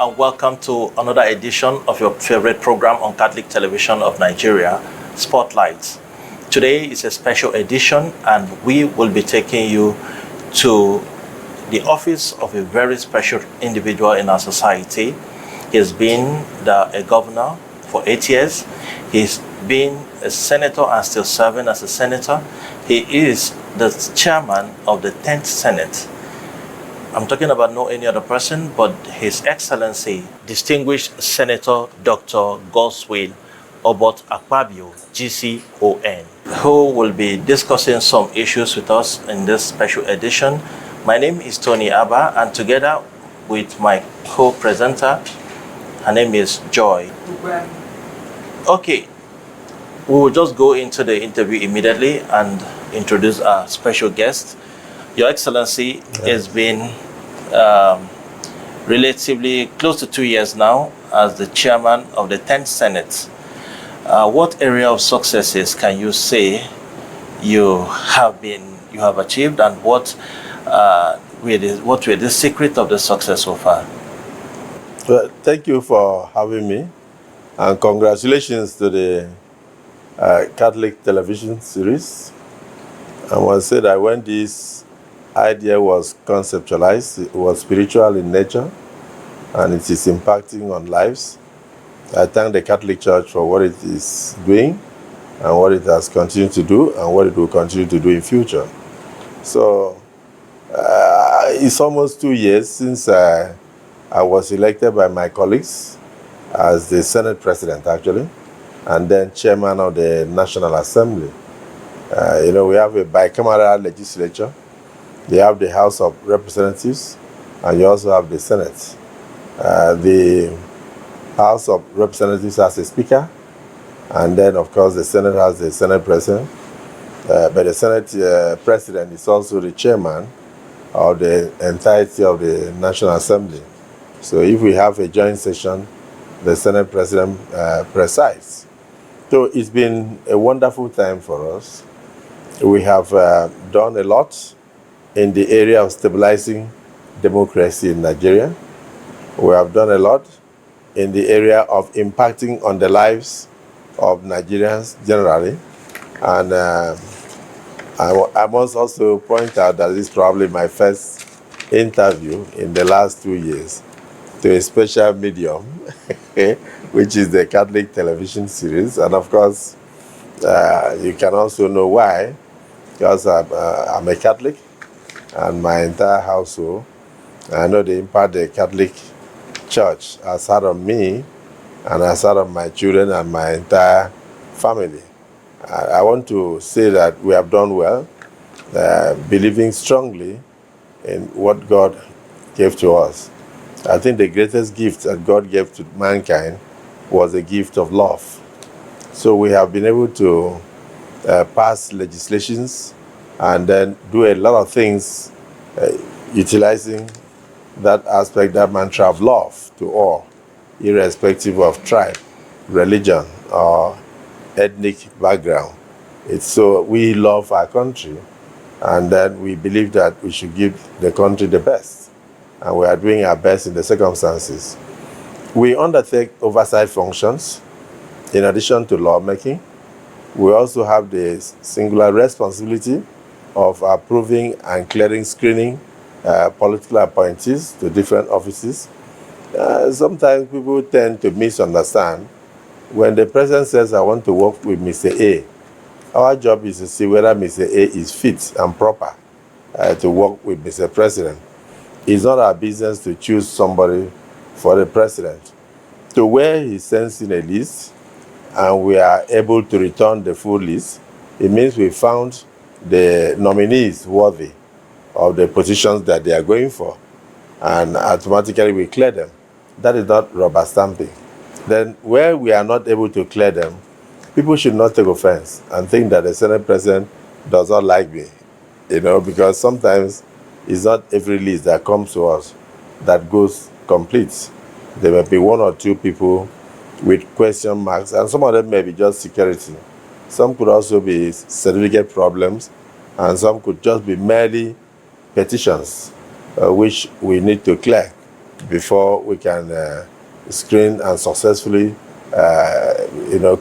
and welcome to another edition of your favorite program on Catholic television of Nigeria, Spotlight. Today is a special edition and we will be taking you to the office of a very special individual in our society. He has been a governor for 8 years. He's been a senator and still serving as a senator. He is the chairman of the 10th Senate. I'm talking about no any other person but His Excellency, Distinguished Senator Dr. Godswill Akpabio, GCON, who will be discussing some issues with us in this special edition. My name is Tony Abba, and together with my co-presenter, her name is Joy. Okay, we will just go into the interview immediately and introduce our special guest. Your Excellency has been relatively close to 2 years now as the chairman of the 10th Senate. What area of successes can you say you have achieved, and what were the secret of the success so far? Well, thank you for having me, and congratulations to the Catholic television series. I must say that when this idea was conceptualized, it was spiritual in nature, and it is impacting on lives. I thank the Catholic Church for what it is doing, and what it has continued to do, and what it will continue to do in future. So, it's almost 2 years since I was elected by my colleagues as the Senate President, actually, and then Chairman of the National Assembly. We have a bicameral legislature. You have the House of Representatives, and you also have the Senate. The House of Representatives has a Speaker, and then, of course, the Senate has the Senate President. But the Senate President is also the Chairman of the entirety of the National Assembly. So if we have a joint session, the Senate President presides. So it's been a wonderful time for us. We have done a lot in the area of stabilizing democracy in Nigeria. We have done a lot in the area of impacting on the lives of Nigerians generally. And I must also point out that this is probably my first interview in the last 2 years to a special medium, which is the Catholic television series. And of course, you can also know why, because I'm a Catholic, and my entire household, I know the impact the Catholic Church has had on me, and has had on my children and my entire family. I want to say that we have done well, believing strongly in what God gave to us. I think the greatest gift that God gave to mankind was the gift of love. So we have been able to pass legislations and then do a lot of things utilizing that aspect, that mantra of love to all, irrespective of tribe, religion, or ethnic background. So we love our country, and then we believe that we should give the country the best, and we are doing our best in the circumstances. We undertake oversight functions in addition to lawmaking. We also have the singular responsibility of approving and clearing screening political appointees to different offices. Sometimes people tend to misunderstand. When the president says, I want to work with Mr. A, our job is to see whether Mr. A is fit and proper to work with Mr. President. It's not our business to choose somebody for the president. So where he sends in a list and we are able to return the full list, it means we found the nominees worthy of the positions that they are going for, and automatically we clear them. That is not rubber stamping. Then where we are not able to clear them, people should not take offense and think that the Senate President does not like me, because sometimes it's not every list that comes to us that goes complete. There may be one or two people with question marks, and some of them may be just security. Some could also be certificate problems, and some could just be merely petitions which we need to clear. before we can screen and successfully,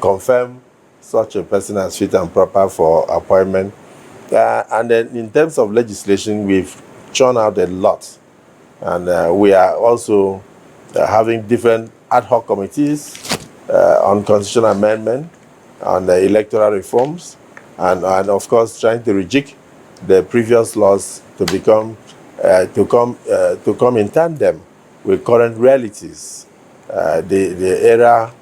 confirm such a person as fit and proper for appointment. And then in terms of legislation, we've churned out a lot. And we are also having different ad hoc committees on constitutional amendment, on the electoral reforms, and of course trying to rejig the previous laws to come in tandem with current realities. The era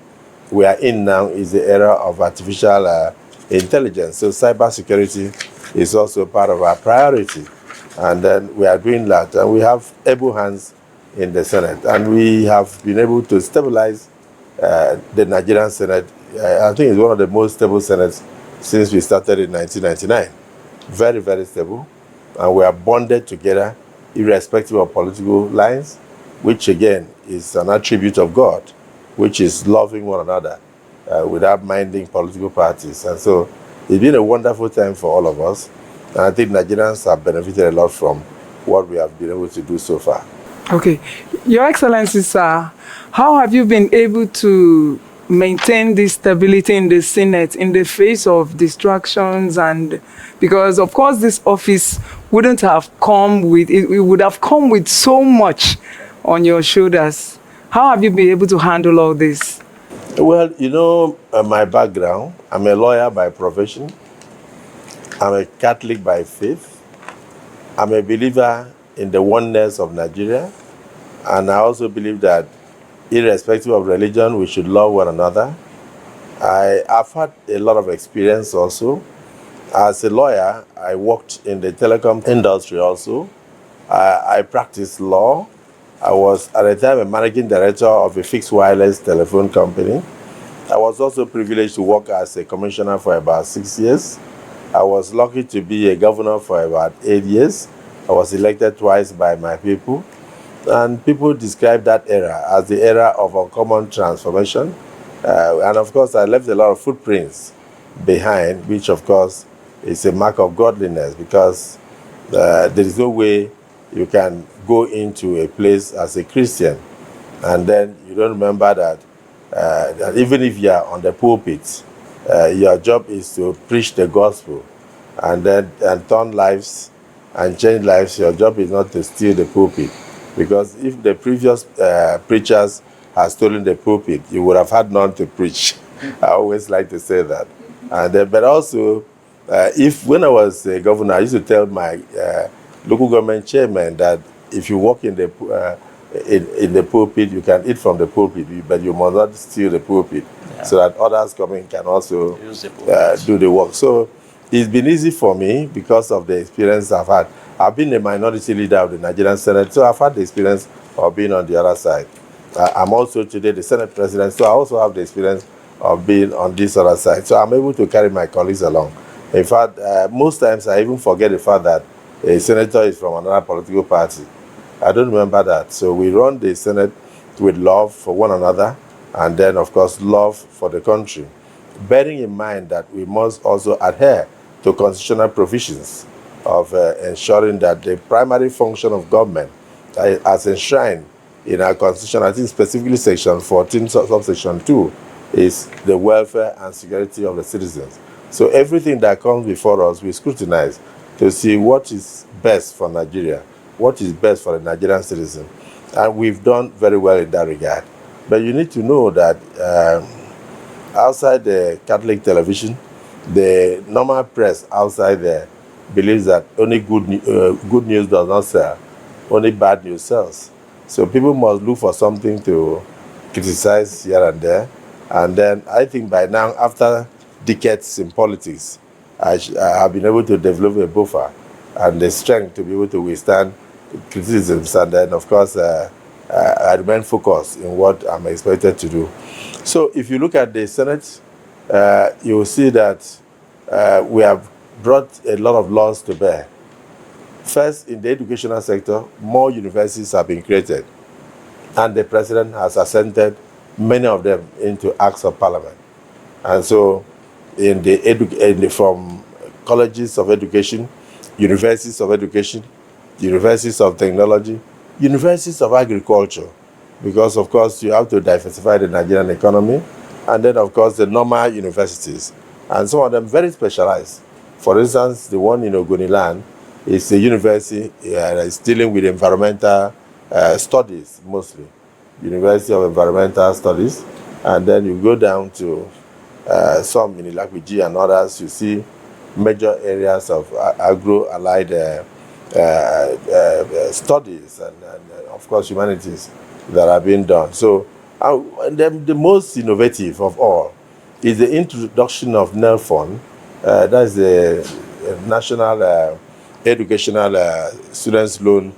we are in now is the era of artificial intelligence. So cybersecurity is also part of our priority. And then we are doing that. And we have able hands in the Senate. And we have been able to stabilize the Nigerian Senate. I think it's one of the most stable Senates since we started in 1999. Very, very stable. And we are bonded together, irrespective of political lines, which again is an attribute of God, which is loving one another without minding political parties. And so it's been a wonderful time for all of us. And I think Nigerians have benefited a lot from what we have been able to do so far. Okay. Your Excellency, sir, how have you been able to maintain this stability in the Senate in the face of distractions? And because, of course, this office wouldn't have come with, it would have come with so much on your shoulders. How have you been able to handle all this? Well, my background, I'm a lawyer by profession. I'm a Catholic by faith. I'm a believer in the oneness of Nigeria. And I also believe that irrespective of religion, we should love one another. I've had a lot of experience also. As a lawyer, I worked in the telecom industry also. I practiced law. I was at the time a managing director of a fixed wireless telephone company. I was also privileged to work as a commissioner for about 6 years. I was lucky to be a governor for about 8 years. I was elected twice by my people. And people describe that era as the era of uncommon transformation. And of course, I left a lot of footprints behind, which of course is a mark of godliness, because there is no way you can go into a place as a Christian and then you don't remember that even if you are on the pulpit, your job is to preach the gospel and turn lives and change lives. Your job is not to steal the pulpit, because if the previous preachers had stolen the pulpit, you would have had none to preach. I always like to say that. But also, when I was a governor, I used to tell my local government chairman that if you walk in the pulpit, you can eat from the pulpit, but you must not steal the pulpit, so that others coming can also do the work. So it's been easy for me because of the experience I've had. I've been a minority leader of the Nigerian Senate, so I've had the experience of being on the other side. I'm also today the Senate President, so I also have the experience of being on this other side. So I'm able to carry my colleagues along. In fact, most times I even forget the fact that a senator is from another political party. I don't remember that. So we run the Senate with love for one another, and then, of course, love for the country, bearing in mind that we must also adhere to constitutional provisions of ensuring that the primary function of government, as enshrined in our constitution, I think specifically section 14, subsection 2, is the welfare and security of the citizens. So everything that comes before us, we scrutinize to see what is best for Nigeria, what is best for the Nigerian citizen. And we've done very well in that regard. But you need to know that outside the Catholic television, the normal press outside there believes that only good news does not sell, only bad news sells. So people must look for something to criticize here and there. And then I think by now, after decades in politics, I have been able to develop a buffer and the strength to be able to withstand criticisms. And then, of course, I remain focused in what I'm expected to do. So if you look at the Senate, you will see that we have brought a lot of laws to bear. First, in the educational sector, more universities have been created, and the president has assented many of them into acts of parliament. And so from colleges of education, universities of education, universities of technology, universities of agriculture, because, of course, you have to diversify the Nigerian economy, and then, of course, the normal universities, and some of them very specialized. For instance, the one in Ogoniland is a university that is dealing with environmental studies, mostly. University of Environmental Studies, and then you go down to some in Ilakwiji and others, you see major areas of agro-allied studies and, of course, humanities that are being done. So, and then the most innovative of all is the introduction of NELFON, that's the National Educational Students Loan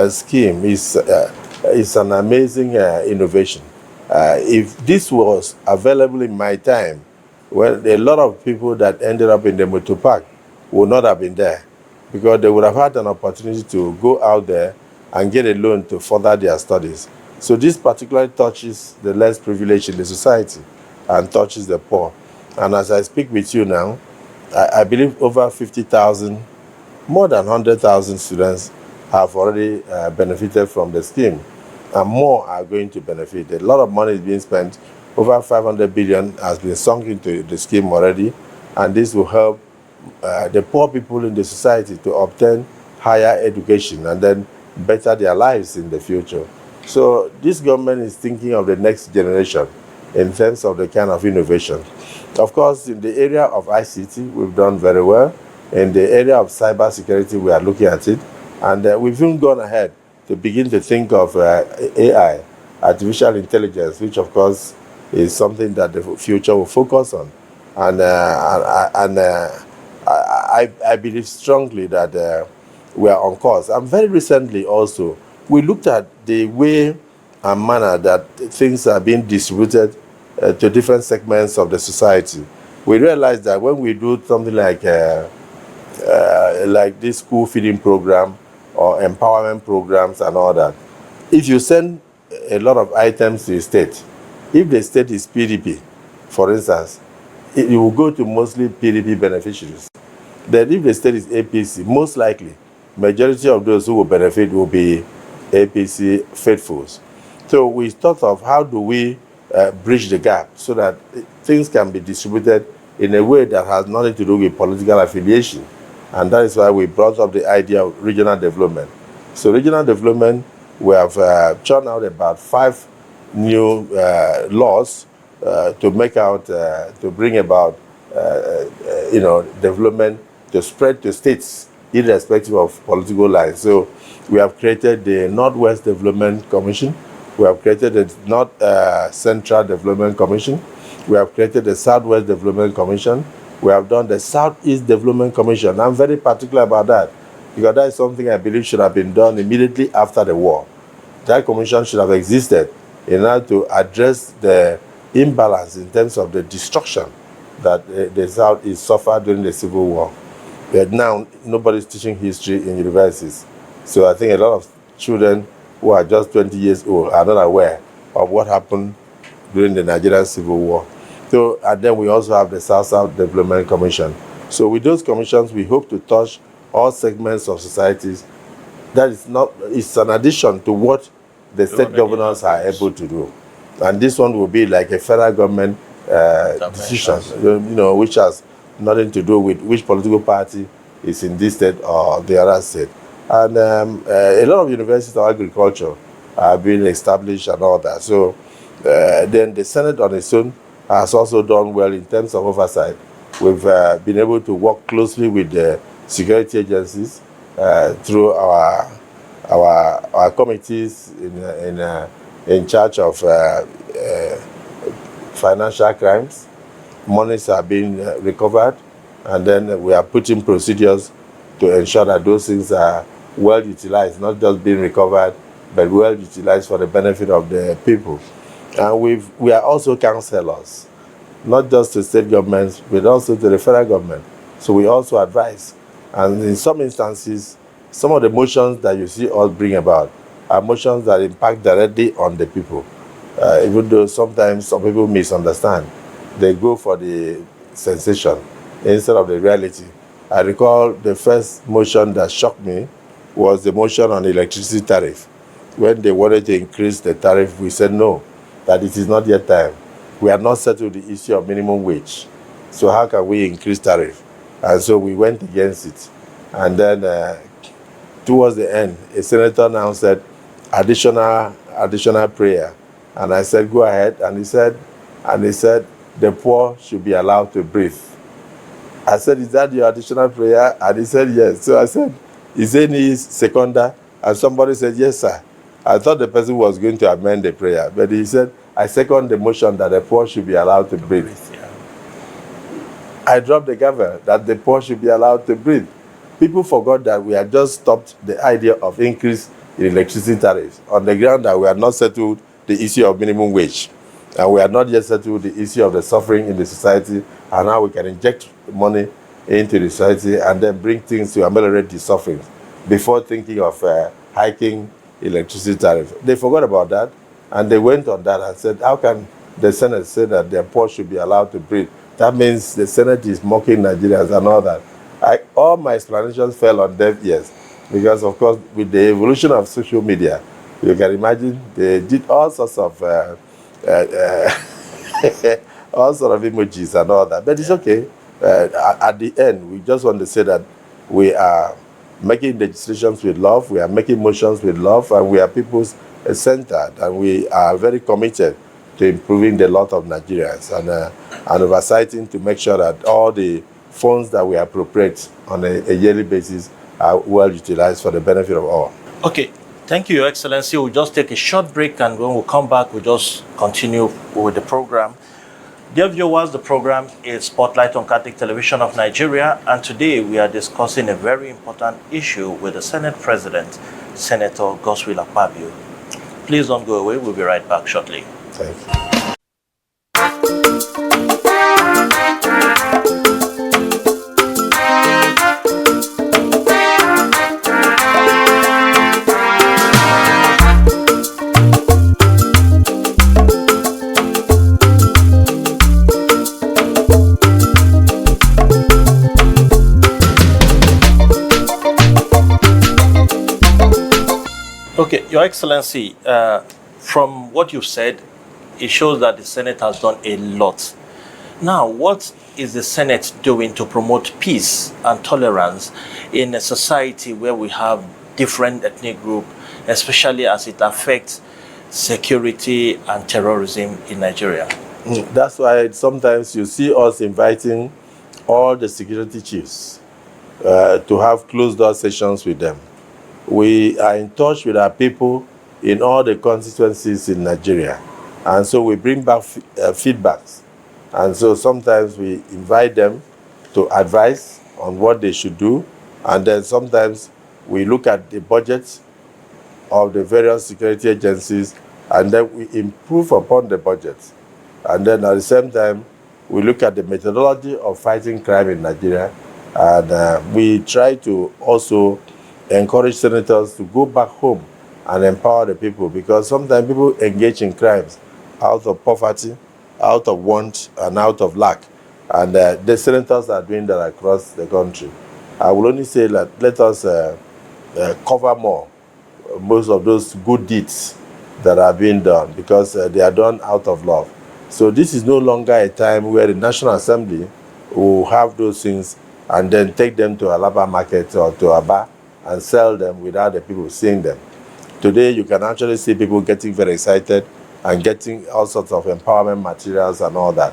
Scheme. It's an amazing innovation. If this was available in my time, well, a lot of people that ended up in the motor park would not have been there, because they would have had an opportunity to go out there and get a loan to further their studies. So this particularly touches the less privileged in the society and touches the poor. And as I speak with you now, I believe over 50,000, more than 100,000 students have already benefited from the scheme, and more are going to benefit. A lot of money is being spent. Over 500 billion has been sunk into the scheme already, and this will help the poor people in the society to obtain higher education and then better their lives in the future. So this government is thinking of the next generation in terms of the kind of innovation. Of course, in the area of ICT, we've done very well. In the area of cybersecurity, we are looking at it, and we've even gone ahead to begin to think of AI, artificial intelligence, which of course is something that the future will focus on. And I believe strongly that we are on course. And very recently also, we looked at the way and manner that things are being distributed to different segments of the society. We realized that when we do something like this school feeding program or empowerment programs and all that, if you send a lot of items to the state, if the state is PDP, for instance, it will go to mostly PDP beneficiaries. Then if the state is APC, most likely, majority of those who will benefit will be APC faithfuls. So we thought of how do we bridge the gap so that things can be distributed in a way that has nothing to do with political affiliation. And that is why we brought up the idea of regional development. So regional development, we have churned out about 5 new laws to make out, to bring about, development to spread to states irrespective of political lines. So we have created the Northwest Development Commission. We have created the North Central Development Commission. We have created the Southwest Development Commission. We have done the Southeast Development Commission. I'm very particular about that, because that is something I believe should have been done immediately after the war. That commission should have existed in order to address the imbalance in terms of the destruction that the Southeast suffered during the Civil War. But now, nobody's teaching history in universities. So I think a lot of children who are just 20 years old are not aware of what happened during the Nigerian Civil War. So, and then we also have the South-South Development Commission. So with those commissions, we hope to touch all segments of societies. That is not, it's an addition to what the state governors are able to do. And this one will be like a federal government decision, which has nothing to do with which political party is in this state or the other state. And a lot of universities of agriculture are being established and all that. So then the Senate on its own has also done well in terms of oversight. We've been able to work closely with the security agencies through our committees in charge of financial crimes. Monies are being recovered, and then we are putting procedures to ensure that those things are well utilized, not just being recovered, but well utilized for the benefit of the people. And we are also counselors, not just to state governments, but also to the federal government. So we also advise. And in some instances, some of the motions that you see us bring about are motions that impact directly on the people. Even though sometimes some people misunderstand, they go for the sensation instead of the reality. I recall the first motion that shocked me was the motion on electricity tariff. when they wanted to increase the tariff, we said no, that it is not yet time. We have not settled the issue of minimum wage. So how can we increase tariff? And so we went against it. And then towards the end, a senator now said, additional prayer. And I said, go ahead. And he said, the poor should be allowed to breathe. I said, is that your additional prayer? And he said, yes. So I said, is any seconder? And somebody said, yes, sir. I thought the person was going to amend the prayer, but he said, I second the motion that the poor should be allowed to breathe. Yeah. I dropped the gavel that the poor should be allowed to breathe. People forgot that we had just stopped the idea of increase in electricity tariffs on the ground that we had not settled the issue of minimum wage. And we had not yet settled the issue of the suffering in the society, and now we can inject money into the society and then bring things to ameliorate the suffering before thinking of hiking electricity tariff. They forgot about that, and they went on that and said, how can the Senate say that the poor should be allowed to breathe? That means the Senate is mocking Nigerians and all that. All my explanations fell on deaf ears because, of course, with the evolution of social media, you can imagine they did all sorts of all sort of emojis and all that. But it's okay. At the end, we just want to say that we are making legislations with love, we are making motions with love, and we are people's centered, and we are very committed to improving the lot of Nigerians and oversighting to make sure that all the funds that we appropriate on a yearly basis are well utilized for the benefit of all. Okay, thank you, Your Excellency. We'll just take a short break, and when we come back, we'll just continue with the program. Dear viewers, the program is Spotlight on Catholic Television of Nigeria, and today we are discussing a very important issue with the Senate President, Senator Godswill Akpabio. Please don't go away. We'll be right back shortly. Thank you. Okay, Your Excellency, from what you've said, it shows that the Senate has done a lot. Now, what is the Senate doing to promote peace and tolerance in a society where we have different ethnic groups, especially as it affects security and terrorism in Nigeria? That's why sometimes you see us inviting all the security chiefs to have closed-door sessions with them. We are in touch with our people in all the constituencies in Nigeria. And so we bring back feedbacks. And so sometimes we invite them to advise on what they should do. And then sometimes we look at the budgets of the various security agencies, and then we improve upon the budgets. And then at the same time, we look at the methodology of fighting crime in Nigeria. And we try to also encourage senators to go back home and empower the people, because sometimes people engage in crimes out of poverty, out of want, and out of lack. And the senators are doing that across the country. I will only say that let us cover more most of those good deeds that are being done, because they are done out of love. So this is no longer a time where the National Assembly will have those things and then take them to Alaba market or to Aba and sell them without the people seeing them. Today, you can actually see people getting very excited and getting all sorts of empowerment materials and all that.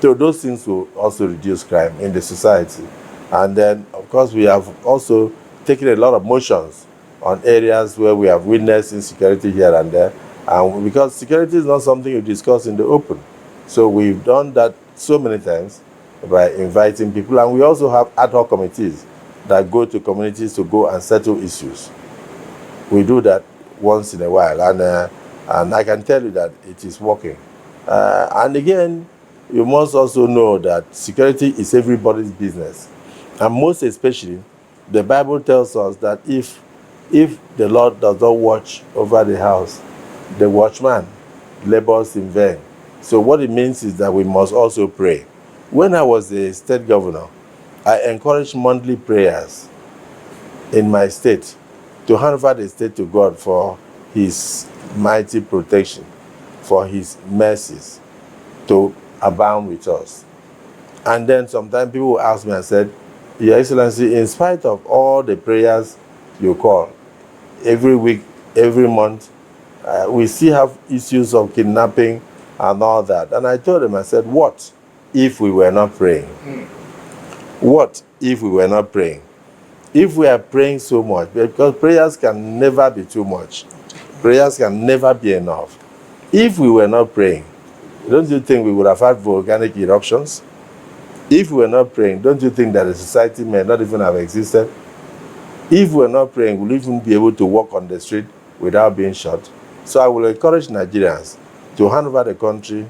So those things will also reduce crime in the society. And then, of course, we have also taken a lot of motions on areas where we have witnessed insecurity here and there. And because security is not something you discuss in the open. So we've done that so many times by inviting people. And we also have ad hoc committees that go to communities to go and settle issues. We do that once in a while, and I can tell you that it is working. And again, you must also know that security is everybody's business. And most especially, the Bible tells us that if the Lord does not watch over the house, the watchman labors in vain. So what it means is that we must also pray. When I was a state governor, I encouraged monthly prayers in my state to hand over the state to God for his mighty protection, for his mercies to abound with us. And then sometimes people will ask me and said, Your Excellency, in spite of all the prayers you call, every week, every month, we still have issues of kidnapping and all that. And I told them, I said, what if we were not praying? What if we were not praying? If we are praying so much, because prayers can never be too much. Prayers can never be enough. If we were not praying, don't you think we would have had volcanic eruptions? If we were not praying, don't you think that the society may not even have existed? If we were not praying, we'll even be able to walk on the street without being shot. So I will encourage Nigerians to hand over the country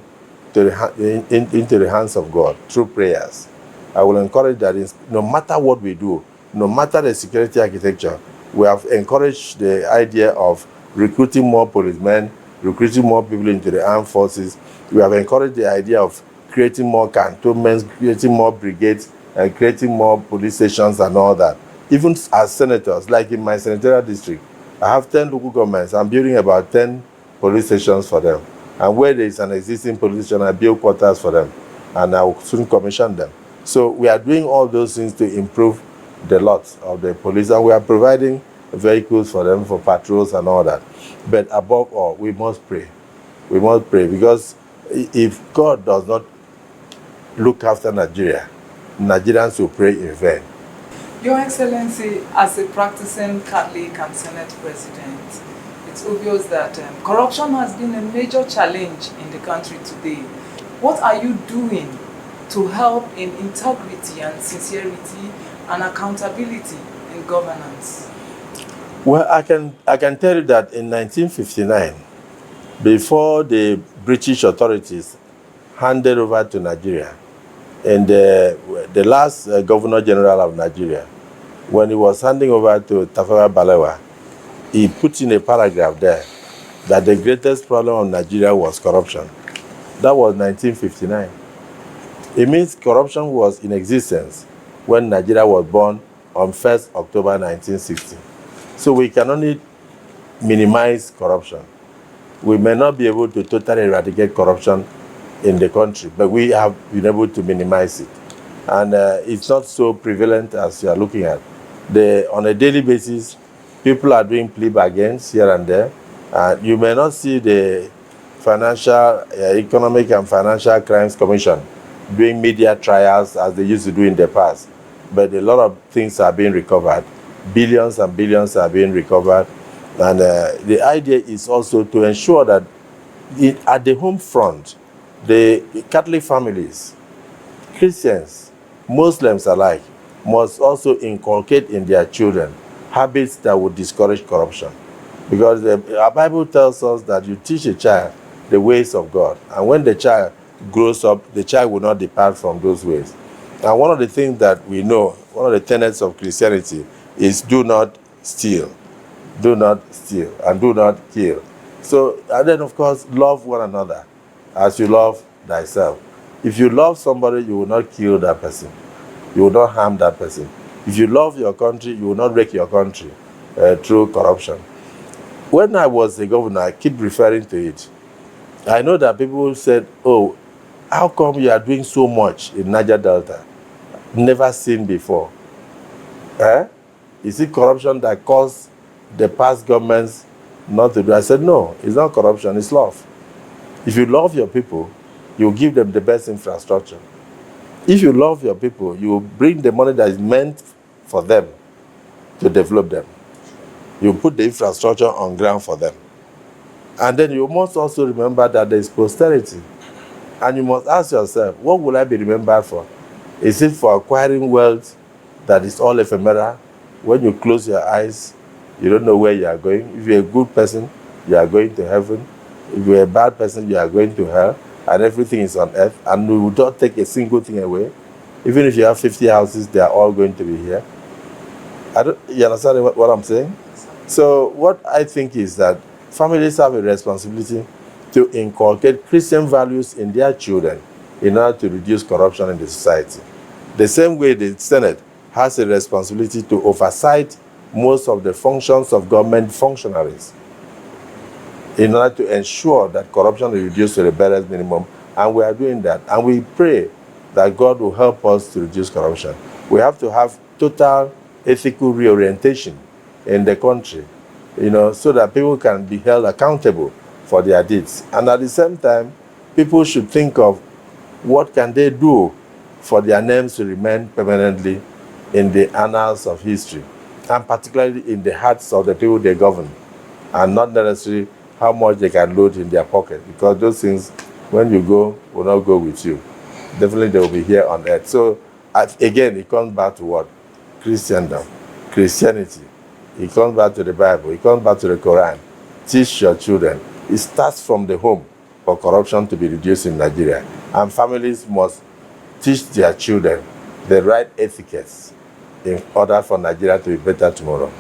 to into the hands of God through prayers. I will encourage that no matter what we do, no matter the security architecture, we have encouraged the idea of recruiting more policemen, recruiting more people into the armed forces. We have encouraged the idea of creating more cantonments, creating more brigades, and creating more police stations and all that. Even as senators, like in my senatorial district, I have 10 local governments. I'm building about 10 police stations for them. And where there is an existing police station, I build quarters for them. And I will soon commission them. So we are doing all those things to improve the lot of the police. And we are providing vehicles for them for patrols and all that. But above all, we must pray. We must pray, because if God does not look after Nigeria, Nigerians will pray in vain. Your Excellency, as a practicing Catholic and Senate President, it's obvious that corruption has been a major challenge in the country today. What are you doing to help in integrity and sincerity and accountability in governance? Well, I can tell you that in 1959, before the British authorities handed over to Nigeria, and the last Governor General of Nigeria, when he was handing over to Tafawa Balewa, he put in a paragraph there that the greatest problem of Nigeria was corruption. That was 1959. It means corruption was in existence when Nigeria was born on 1st October 1960. So we can only minimize corruption. We may not be able to totally eradicate corruption in the country, but we have been able to minimize it. And it's not so prevalent as you are looking at. On a daily basis, people are doing plea bargains here and there. You may not see the Economic and Financial Crimes Commission doing media trials as they used to do in the past. But a lot of things are being recovered. Billions and billions are being recovered. And the idea is also to ensure that at the home front, the Catholic families, Christians, Muslims alike, must also inculcate in their children habits that would discourage corruption. Because our Bible tells us that you teach a child the ways of God. And when the child grows up, the child will not depart from those ways. And one of the things that we know, one of the tenets of Christianity is do not steal. Do not steal and do not kill. So, and then of course, love one another as you love thyself. If you love somebody, you will not kill that person. You will not harm that person. If you love your country, you will not wreck your country through corruption. When I was a governor, I keep referring to it. I know that people said, oh, how come you are doing so much in Niger Delta? Never seen before. Is it corruption that caused the past governments not to do? I said, no, it's not corruption, it's love. If you love your people, you give them the best infrastructure. If you love your people, you bring the money that is meant for them to develop them. You put the infrastructure on ground for them. And then you must also remember that there is posterity. And you must ask yourself, what will I be remembered for? Is it for acquiring wealth that is all ephemeral? When you close your eyes, you don't know where you are going. If you're a good person, you are going to heaven. If you're a bad person, you are going to hell. And everything is on earth. And we will not take a single thing away. Even if you have 50 houses, they are all going to be here. You understand what I'm saying? So what I think is that families have a responsibility to inculcate Christian values in their children in order to reduce corruption in the society. The same way the Senate has a responsibility to oversight most of the functions of government functionaries. in order to ensure that corruption is reduced to the barest minimum. And we are doing that. And we pray that God will help us to reduce corruption. We have to have total ethical reorientation in the country, so that people can be held accountable for their deeds. And at the same time, people should think of what can they do for their names to remain permanently in the annals of history, and particularly in the hearts of the people they govern, and not necessarily how much they can load in their pocket, because those things, when you go, will not go with you. Definitely they will be here on earth. So again, it comes back to what? Christendom, Christianity. It comes back to the Bible. It comes back to the Quran. Teach your children. It starts from the home for corruption to be reduced in Nigeria. And families must teach their children the right etiquettes in order for Nigeria to be better tomorrow.